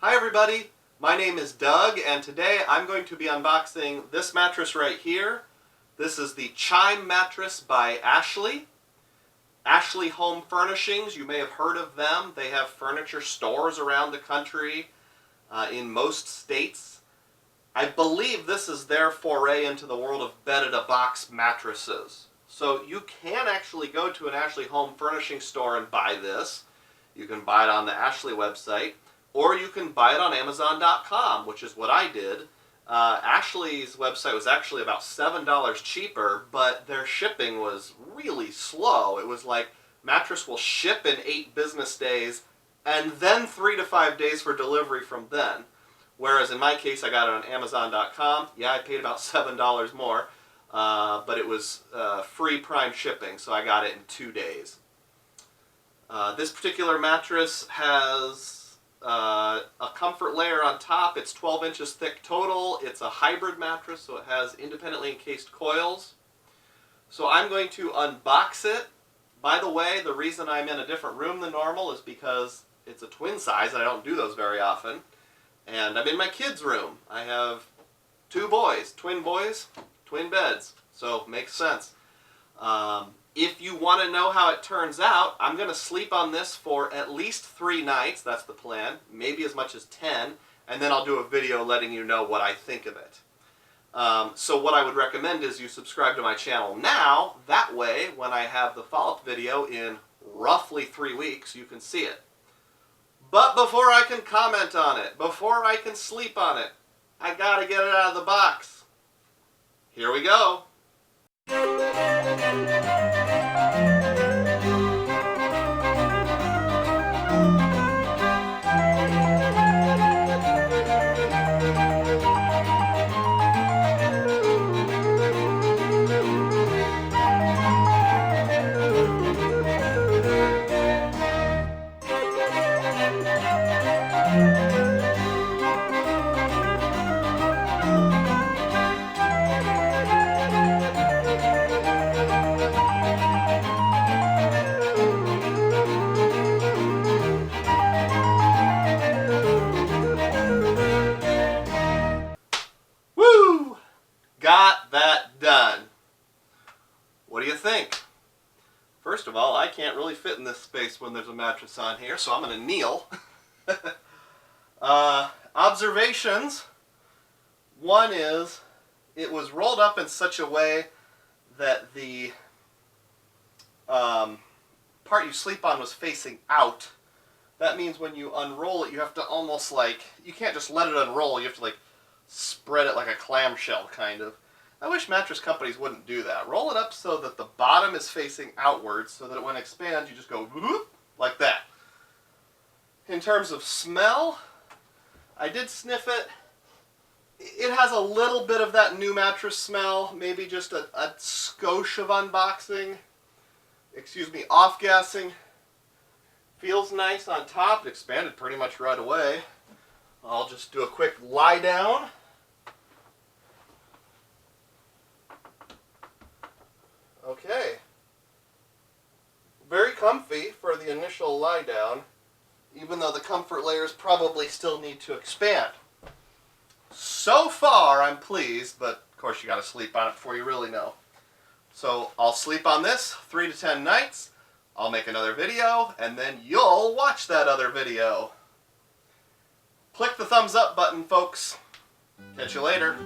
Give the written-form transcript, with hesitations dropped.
Hi everybody, my name is Doug and today I'm going to be unboxing this mattress right here. This is the Chime Mattress by Ashley. Ashley Home Furnishings, you may have heard of them. They have furniture stores around the country in most states. I believe this is their foray into the world of bed-in-a-box mattresses. So you can actually go to an Ashley Home Furnishing store and buy this. You can buy it on the Ashley website, or you can buy it on Amazon.com, which is what I did. Ashley's website was actually about $7 cheaper, but their shipping was really slow. It was like, mattress will ship in 8 business days, and then 3 to 5 days for delivery from then. Whereas in my case, I got it on Amazon.com. Yeah, I paid about $7 more, but it was free Prime shipping, so I got it in 2 days. This particular mattress has a comfort layer on top. It's 12 inches thick total. It's a hybrid mattress, so it has independently encased coils. So I'm going to unbox it. By the way, the reason I'm in a different room than normal is because it's a twin size, and I don't do those very often. And I'm in my kids' room. I have 2 boys, twin beds, so it makes sense. If you want to know how it turns out, I'm going to sleep on this for at least 3 nights, that's the plan, maybe as much as 10, and then I'll do a video letting you know what I think of it. So what I would recommend is you subscribe to my channel now, that way when I have the follow-up video in roughly 3 weeks, you can see it. But before I can comment on it, before I can sleep on it, I gotta get it out of the box. Here we go. Got that done. What do you think? First of all, I can't really fit in this space when there's a mattress on here, so I'm going to kneel. Observations. One is, it was rolled up in such a way that the part you sleep on was facing out. That means when you unroll it, you have to almost like, you can't just let it unroll, you have to like spread it like a clamshell, kind of. I wish mattress companies wouldn't do that. Roll it up so that the bottom is facing outwards, so that when it expands, you just go whoop, like that. In terms of smell, I did sniff it. It has a little bit of that new mattress smell, maybe just a skosh of unboxing. Excuse me, off-gassing. Feels nice on top. It expanded pretty much right away. I'll just do a quick lie down. Okay. Very comfy for the initial lie down, even though the comfort layers probably still need to expand. So far, I'm pleased, but of course you gotta sleep on it before you really know. So I'll sleep on this 3 to 10 nights. I'll make another video, and then you'll watch that other video. Click the thumbs up button, folks. Catch you later.